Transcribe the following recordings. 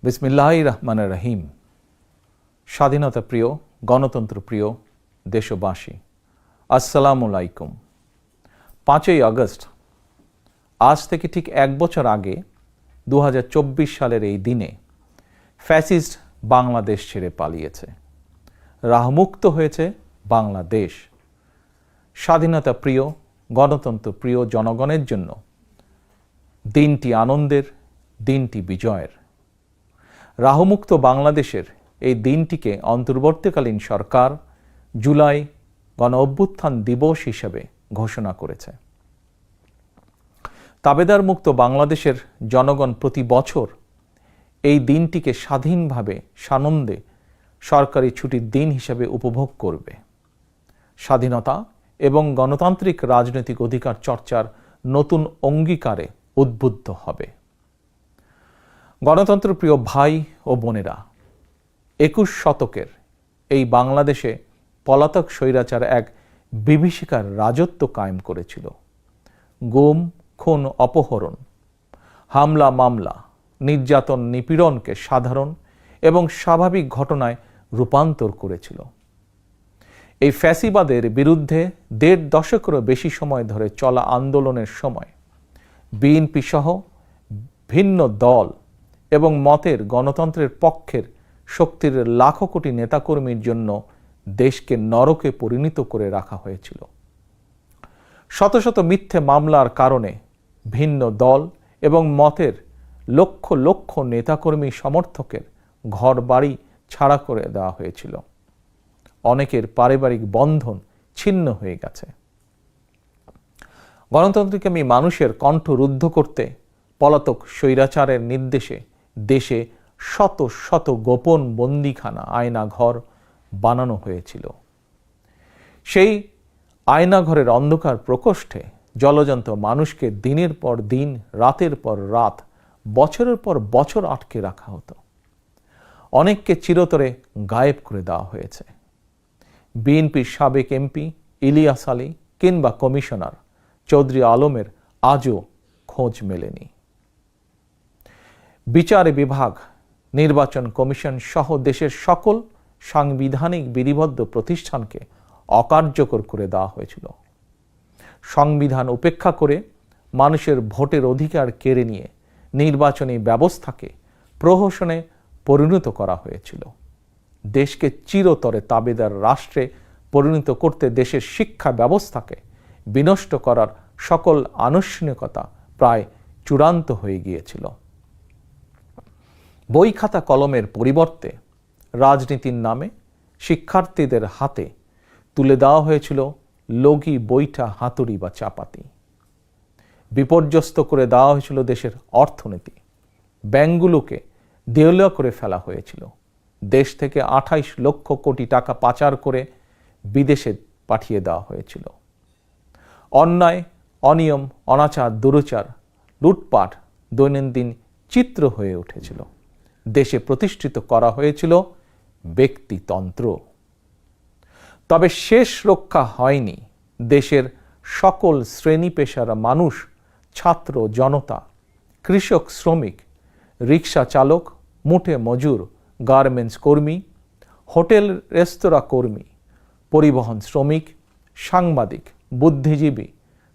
বিসমিল্লাহির রহমানির রহিম। স্বাধীনতা প্রিয়, গণতন্ত্র প্রিয় দেশবাসী, আসসালামু আলাইকুম। 5ই আগস্ট, আজ থেকে ঠিক 1 বছর আগে 2024 সালের এই দিনে ফ্যাসিস্ট বাংলাদেশ ছেড়ে পালিয়েছে। রাহমুক্ত হয়েছে বাংলাদেশ। স্বাধীনতা প্রিয়, গণতন্ত্র প্রিয় জনগণের জন্য দিনটি আনন্দের, দিনটি বিজয়ের। রাহমুক্ত বাংলাদেশের এই দিনটিকে অন্তর্বর্তীকালীন সরকার জুলাই গণ-অভ্যুত্থান দিবস হিসেবে ঘোষণা করেছে। তাবেদার মুক্ত বাংলাদেশের জনগণ প্রতি বছর এই দিনটিকে স্বাধীনভাবে সানন্দে সরকারি ছুটির দিন হিসেবে উপভোগ করবে। স্বাধীনতা এবং গণতান্ত্রিক রাজনৈতিক অধিকার চর্চার নতুন অঙ্গীকারে উদ্বুদ্ধ হবে। গণতন্ত্রপ্রিয় ভাই ও বোনেরা, 21 শতকের এই বাংলাদেশে পলাতক স্বৈরাচার এক বিভীষিকার রাজত্ব কায়েম করেছিল। গুম, খুন, অপহরণ, হামলা, মামলা, নির্যাতন, নিপীড়নকে সাধারণ এবং স্বাভাবিক ঘটনায় রূপান্তর করেছিল। এই ফ্যাসিবাদের বিরুদ্ধে 1.5 দশকেরও বেশি সময় ধরে চলা আন্দোলনের সময় বিএনপি সহ ভিন্ন দল এবং মতের গণতন্ত্রের পক্ষের শক্তির লাখো কোটি নেতাকর্মীর জন্য দেশকে নরকে পরিণত করে রাখা হয়েছিল। শত শত মিথ্যে মামলার কারণে ভিন্ন দল এবং মতের লক্ষ লক্ষ নেতাকর্মী সমর্থকের ঘর বাড়ি ছাড়া করে দেওয়া হয়েছিল। অনেকের পারিবারিক বন্ধন ছিন্ন হয়ে গেছে। গণতন্ত্রকামী মানুষের কণ্ঠ রুদ্ধ করতে পলাতক স্বৈরাচারের নির্দেশে দেশে শত শত গোপন বন্দিখানা, আয়নাঘর বানানো হয়েছিল। সেই আয়নাঘরের অন্ধকার প্রকোষ্ঠে জলজন্ত মানুষকে দিনের পর দিন, রাতের পর রাত, বছরের পর বছর আটকে রাখা হতো। অনেককে চিরতরে গায়েব করে দেওয়া হয়েছে। বিএনপির সাবেক এমপি ইলিয়াস আলী কিংবা কমিশনার চৌধুরী আলমের আজও খোঁজ মেলেনি। বিচার বিভাগ, নির্বাচন কমিশন সহ দেশের সকল সাংবিধানিক বিধিবদ্ধ প্রতিষ্ঠানকে অকার্যকর করে দেওয়া হয়েছিল। সংবিধান উপেক্ষা করে মানুষের ভোটের অধিকার কেড়ে নিয়ে নির্বাচনী ব্যবস্থাকে প্রহসনে পরিণত করা হয়েছিল। দেশকে চিরতরে তাবেদার রাষ্ট্রে পরিণত করতে দেশের শিক্ষা ব্যবস্থাকে বিনষ্ট করার সকল আনুষ্ঠানিকতা প্রায় চূড়ান্ত হয়ে গিয়েছিল। বই খাতা কলমের পরিবর্তে রাজনীতির নামে শিক্ষার্থীদের হাতে তুলে দেওয়া হয়েছিল লগি, বৈঠা, হাতুড়ি বা চাপাতি। বিপর্যস্ত করে দেওয়া হয়েছিল দেশের অর্থনীতি। ব্যাংকগুলোকে দেউলিয়া করে ফেলা হয়েছিল। দেশ থেকে 28 লক্ষ কোটি টাকা পাচার করে বিদেশে পাঠিয়ে দেওয়া হয়েছিল। অন্যায়, অনিয়ম, অনাচার, দুরাচার, লুটপাট দৈনন্দিন চিত্র হয়ে উঠেছিল। দেশে প্রতিষ্ঠিত করা হয়েছিল ব্যক্তিতন্ত্র। তবে শেষ রক্ষা হয়নি দেশের সকল শ্রেণী পেশার মানুষ, ছাত্র জনতা, কৃষক, শ্রমিক, রিক্সা চালক, মুঠে মজুর, গার্মেন্টস কর্মী, হোটেল রেস্তোরাঁ কর্মী, পরিবহন শ্রমিক, সাংবাদিক, বুদ্ধিজীবী,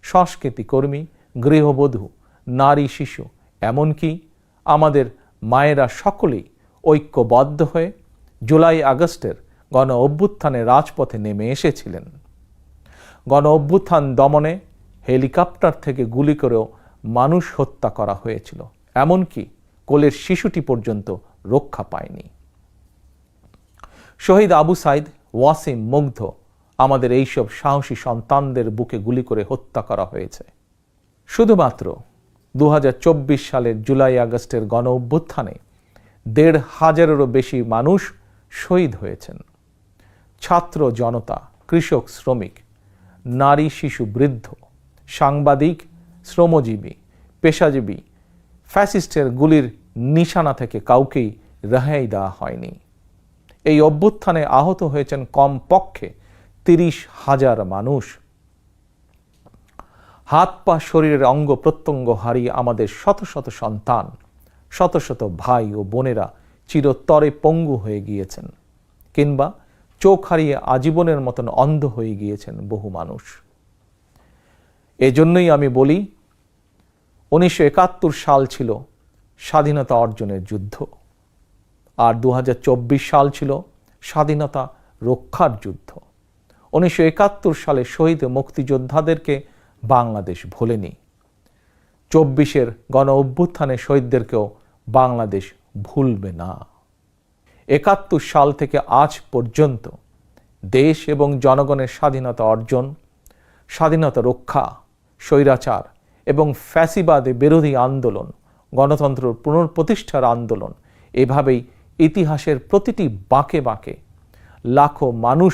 সংস্কৃতি কর্মী, গৃহবধূ, নারী, শিশু, এমনকি আমাদের মায়েরা সকলেই ঐক্যবদ্ধ হয়ে জুলাই আগস্টের গণ অভ্যুত্থানে রাজপথে নেমে এসেছিলেন। গণ অভ্যুত্থান দমনে হেলিকপ্টার থেকে গুলি করেও মানুষ হত্যা করা হয়েছিল। এমনকি কোলের শিশুটি পর্যন্ত রক্ষা পায়নি। শহীদ আবু সাইদ, ওয়াসিম, মুগ্ধ, আমাদের এইসব সাহসী সন্তানদের বুকে গুলি করে হত্যা করা হয়েছে। শুধুমাত্র 2024 সালের জুলাই আগস্টের গণ অভ্যুত্থানে 1,500-এরও বেশি মানুষ শহীদ হয়েছেন। ছাত্র জনতা, কৃষক, শ্রমিক, নারী, শিশু, বৃদ্ধ, সাংবাদিক, শ্রমজীবী, পেশাজীবী, ফ্যাসিস্টের গুলির নিশানা থেকে কাউকেই রেহাই দেওয়া হয়নি। এই অভ্যুত্থানে আহত হয়েছেন কমপক্ষে 30,000 মানুষ। হাত পা, শরীরের অঙ্গ প্রত্যঙ্গ হারিয়ে আমাদের শত শত সন্তান শত শত ভাই ও বোনেরা চিরতরে পঙ্গু হয়ে গিয়েছেন, কিংবা চোখ হারিয়ে আজীবনের মতন অন্ধ হয়ে গিয়েছেন বহু মানুষ। এজন্যই আমি বলি, 1971 সাল ছিল স্বাধীনতা অর্জনের যুদ্ধ, আর 2024 সাল ছিল স্বাধীনতা রক্ষার যুদ্ধ। 1971 সালে শহীদ মুক্তিযোদ্ধাদেরকে বাংলাদেশ ভোলেনি। 24-এর গণ অভ্যুত্থানে শহীদদেরকেও বাংলাদেশ ভুলবে না। 71 সাল থেকে আজ পর্যন্ত দেশ এবং জনগণের স্বাধীনতা অর্জন, স্বাধীনতা রক্ষা, স্বৈরাচার এবং ফ্যাসিবাদে বিরোধী আন্দোলন, গণতন্ত্র পুনঃপ্রতিষ্ঠার আন্দোলন, এভাবেই ইতিহাসের প্রতিটি বাঁকে বাঁকে লাখো মানুষ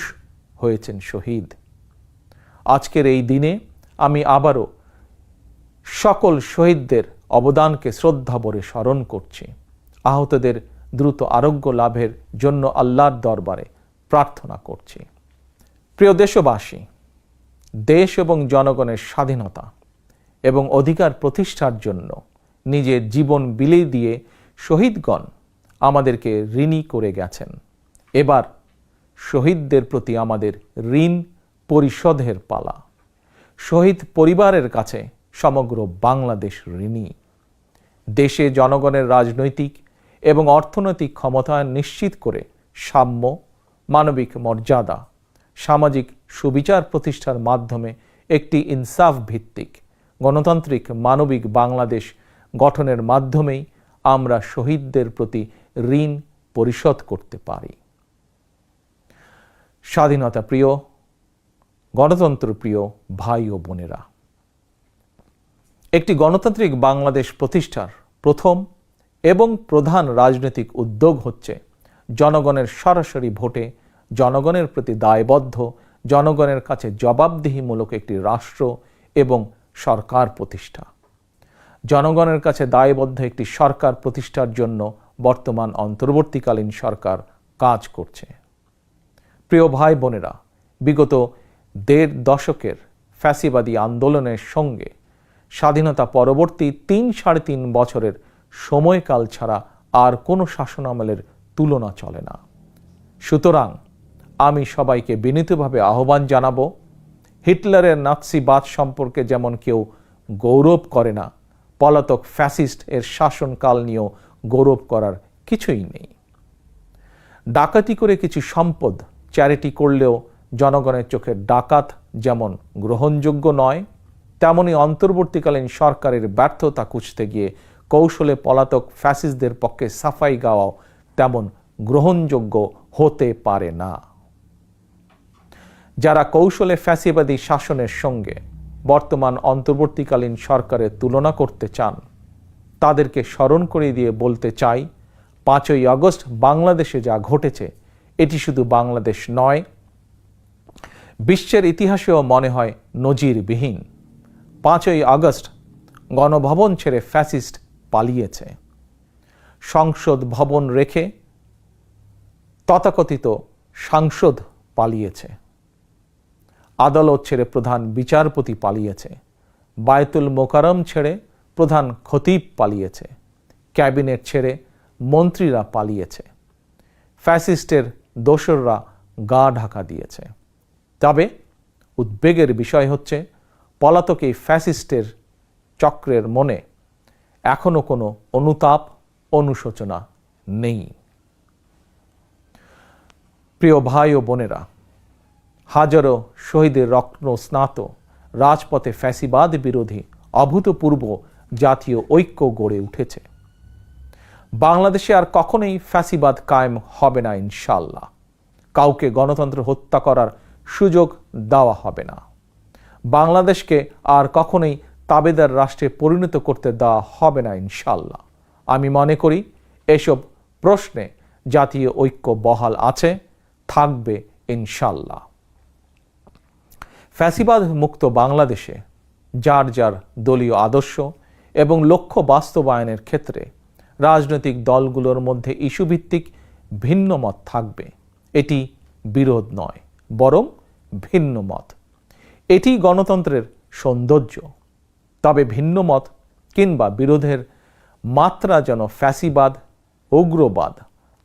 হয়েছেন শহীদ। আজকের এই দিনে আমি আবারও সকল শহীদদের অবদানকে শ্রদ্ধাভরে স্মরণ করছি। আহতদের দ্রুত আরোগ্য লাভের জন্য আল্লাহর দরবারে প্রার্থনা করছি। প্রিয় দেশবাসী, দেশ এবং জনগণের স্বাধীনতা এবং অধিকার প্রতিষ্ঠার জন্য নিজের জীবন বিলিয়ে দিয়ে শহীদগণ আমাদেরকে ঋণী করে গেছেন। এবার শহীদদের প্রতি আমাদের ঋণ পরিশোধের পালা। শহীদ পরিবারের কাছে সমগ্র বাংলাদেশ ঋণী। দেশে জনগণের রাজনৈতিক এবং অর্থনৈতিক ক্ষমতায়ন নিশ্চিত করে সাম্য, মানবিক মর্যাদা, সামাজিক সুবিচার প্রতিষ্ঠার মাধ্যমে একটি ইনসাফ ভিত্তিক গণতান্ত্রিক মানবিক বাংলাদেশ গঠনের মাধ্যমেই আমরা শহীদদের প্রতি ঋণ পরিশোধ করতে পারি। স্বাধীনতা প্রিয়, গণতন্ত্র প্রিয় ভাই ও বোনেরা, একটি গণতান্ত্রিক বাংলাদেশ প্রতিষ্ঠার প্রথম এবং প্রধান রাজনৈতিক উদ্যোগ হচ্ছে জনগণের সরাসরি ভোটে জনগণের প্রতি দায়বদ্ধ, জনগণের কাছে জবাবদিহিমূলক একটি রাষ্ট্র এবং সরকার প্রতিষ্ঠা। জনগণের কাছে দায়বদ্ধ একটি সরকার প্রতিষ্ঠার জন্য বর্তমান অন্তর্বর্তীকালীন সরকার কাজ করছে। প্রিয় ভাই বোনেরা, বিগত 1.5 দশকের ফ্যাসিবাদী আন্দোলনের সঙ্গে স্বাধীনতা পরবর্তী 3-3.5 বছরের সময়কাল ছাড়া আর কোনো শাসনামলের তুলনা চলে না। সুতরাং আমি সবাইকে বিনীতভাবে আহ্বান জানাবো, হিটলারের নাৎসিবাদ সম্পর্কে যেমন কেউ গৌরব করে না, পলাতক ফ্যাসিস্ট এর শাসনকাল নিয়েও গৌরব করার কিছুই নেই। ডাকাতি করে কিছু সম্পদ চ্যারিটি করলেও জনগণের চোখে ডাকাত যেমন গ্রহণযোগ্য নয়, তেমনি অন্তর্বর্তীকালীন সরকারের ব্যর্থতা খুঁজতে গিয়ে কৌশলে পলাতক ফ্যাসিস্টদের পক্ষে সাফাই গাওয়াও তেমন গ্রহণযোগ্য হতে পারে না। যারা কৌশলে ফ্যাসিবাদী শাসনের সঙ্গে বর্তমান অন্তর্বর্তীকালীন সরকারের তুলনা করতে চান, তাদেরকে স্মরণ করিয়ে দিয়ে বলতে চাই, 5ই আগস্ট বাংলাদেশে যা ঘটেছে এটি শুধু বাংলাদেশ নয়, বিশ্বের ইতিহাসেও মনে হয় নজিরবিহীন। 5ই আগস্ট গণভবন ছেড়ে ফ্যাসিস্ট পালিয়েছে। সংসদ ভবন রেখে তথাকথিত সাংসদ পালিয়েছে। আদালত ছেড়ে প্রধান বিচারপতি পালিয়েছে। বায়তুল মোকাররম ছেড়ে প্রধান খতিব পালিয়েছে। ক্যাবিনেট ছেড়ে মন্ত্রীরা পালিয়েছে। ফ্যাসিস্টের দোসররা গা ঢাকা দিয়েছে। তবে উদ্বেগের বিষয় হচ্ছে, পলাতক এই ফ্যাসিস্টের চক্রের মনে এখনো কোনো অনুতাপ, অনুশোচনা নেই। প্রিয় ভাই ও বোনেরা, হাজারো শহীদের রত্ন স্নাত রাজপথে ফ্যাসিবাদ বিরোধী অভূতপূর্ব জাতীয় ঐক্য গড়ে উঠেছে। বাংলাদেশে আর কখনোই ফ্যাসিবাদ কায়েম হবে না ইনশাআল্লাহ। কাউকে গণতন্ত্র হত্যা করার সুযোগ দেওয়া হবে না। বাংলাদেশকে আর কখনোই তাবেদার রাষ্ট্রে পরিণত করতে দেওয়া হবে না ইনশাআল্লাহ। আমি মনে করি এসব প্রশ্নে জাতীয় ঐক্য বহাল আছে, থাকবে ইনশাআল্লাহ। ফ্যাসিবাদ মুক্ত বাংলাদেশে যার যার দলীয় আদর্শ এবং লক্ষ্য বাস্তবায়নের ক্ষেত্রে রাজনৈতিক দলগুলোর মধ্যে ইস্যুভিত্তিক ভিন্ন মত থাকবে। এটি বিরোধ নয়, বরং ভিন্ন মত। এটি গণতন্ত্রের সৌন্দর্য। তবে ভিন্ন মত কিংবা বিরোধের মাত্রা যেন ফ্যাসিবাদ, উগ্রবাদ,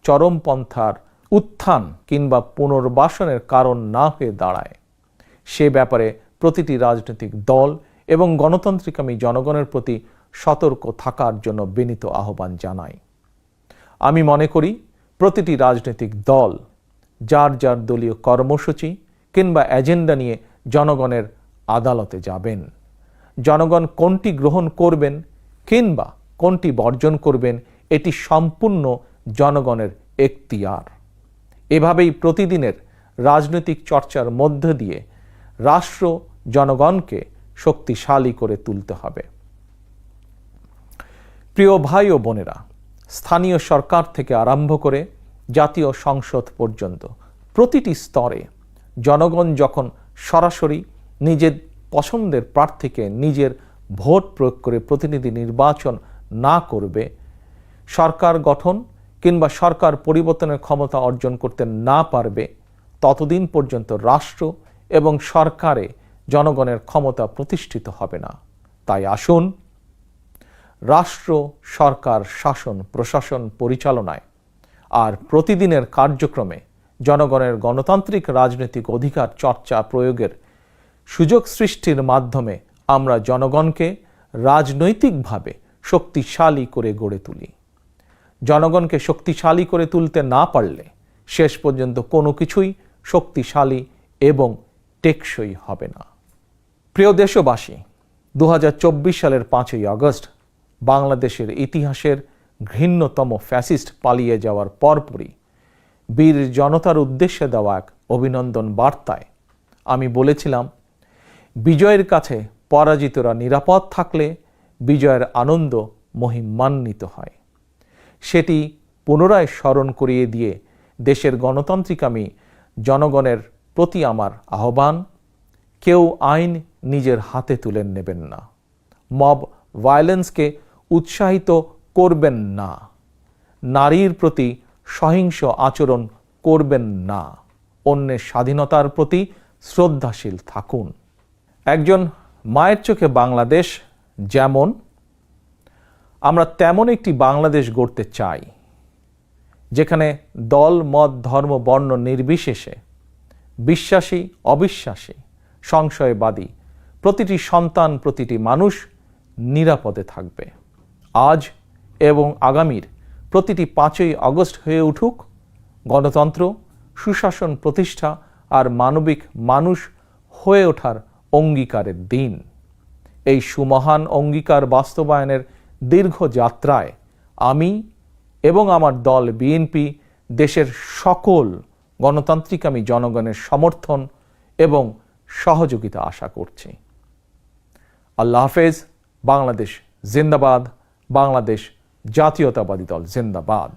চরমপন্থার উত্থান কিংবা পুনর্বাসনের কারণ না হয়ে দাঁড়ায়, সে ব্যাপারে প্রতিটি রাজনৈতিক দল এবং গণতান্ত্রিকামী জনগণের প্রতি সতর্ক থাকার জন্য বিনীত আহ্বান জানাই। আমি মনে করি প্রতিটি রাজনৈতিক দল যার যার দলীয় কর্মসূচি কিংবা এজেন্ডা নিয়ে জনগণের আদালতে যাবেন। জনগণ কোনটি গ্রহণ করবেন কিংবা কোনটি বর্জন করবেন এটি সম্পূর্ণ জনগণের এখতিয়ার। এভাবেই প্রতিদিনের রাজনৈতিক চর্চার মধ্য দিয়ে রাষ্ট্র জনগণকে শক্তিশালী করে তুলতে হবে। প্রিয় ভাই ও বোনেরা, স্থানীয় সরকার থেকে আরম্ভ করে জাতীয় সংসদ পর্যন্ত প্রতিটি স্তরে জনগণ যখন সরাসরি নিজের পছন্দের প্রার্থীকে নিজের ভোট প্রয়োগ করে প্রতিনিধি নির্বাচন না করবে, সরকার গঠন কিংবা সরকার পরিবর্তনের ক্ষমতা অর্জন করতে না পারবে, ততদিন পর্যন্ত রাষ্ট্র এবং সরকারে জনগণের ক্ষমতা প্রতিষ্ঠিত হবে না। তাই আসুন রাষ্ট্র, সরকার, শাসন, প্রশাসন পরিচালনায় আর প্রতিদিনের কার্যক্রমে জনগণের গণতান্ত্রিক রাজনৈতিক অধিকার চর্চা প্রয়োগের সুযোগ সৃষ্টির মাধ্যমে আমরা জনগণকে রাজনৈতিকভাবে শক্তিশালী করে গড়ে তুলি। জনগণকে শক্তিশালী করে তুলতে না পারলে শেষ পর্যন্ত কোনো কিছুই শক্তিশালী এবং টেকসই হবে না। প্রিয় দেশবাসী, 2024 সালের 5ই আগস্ট বাংলাদেশের ইতিহাসের ঘৃণ্যতম ফ্যাসিস্ট পালিয়ে যাওয়ার পরপরই বীর জনতার উদ্দেশ্যে দেওয়া এক অভিনন্দন বার্তায় আমি বলেছিলাম, বিজয়ের কাছে পরাজিতরা নিরাপদ থাকলে বিজয়ের আনন্দ মহিমান্বিত হয়। সেটি পুনরায় স্মরণ করিয়ে দিয়ে দেশের গণতান্ত্রিকামী জনগণের প্রতি আমার আহ্বান, কেউ আইন নিজের হাতে তুলে নেবেন না, মব ভায়োলেন্সকে উৎসাহিত করবেন না, নারীর প্রতি সহিংস আচরণ করবেন না, অন্যের স্বাধীনতার প্রতি শ্রদ্ধাশীল থাকুন। একজন মায়ের চোখে বাংলাদেশ যেমন, আমরা তেমন একটি বাংলাদেশ গড়তে চাই যেখানে দল, মত, ধর্ম, বর্ণ নির্বিশেষে বিশ্বাসী, অবিশ্বাসী, সংশয়বাদী প্রতিটি সন্তান, প্রতিটি মানুষ নিরাপদে থাকবে। আজ এবং আগামীর প্রতিটি 5ই আগস্ট হয়ে উঠুক গণতন্ত্র, সুশাসন প্রতিষ্ঠা আর মানবিক মানুষ হয়ে ওঠার অঙ্গীকারের দিন। এই সুমহান অঙ্গীকার বাস্তবায়নের দীর্ঘ যাত্রায় আমি এবং আমার দল বিএনপি দেশের সকল গণতান্ত্রিকামী জনগণের সমর্থন এবং সহযোগিতা আশা করছি। আল্লাহ হাফেজ। বাংলাদেশ জিন্দাবাদ। বাংলাদেশ জাতীয়তাবাদী দল জিন্দাবাদ।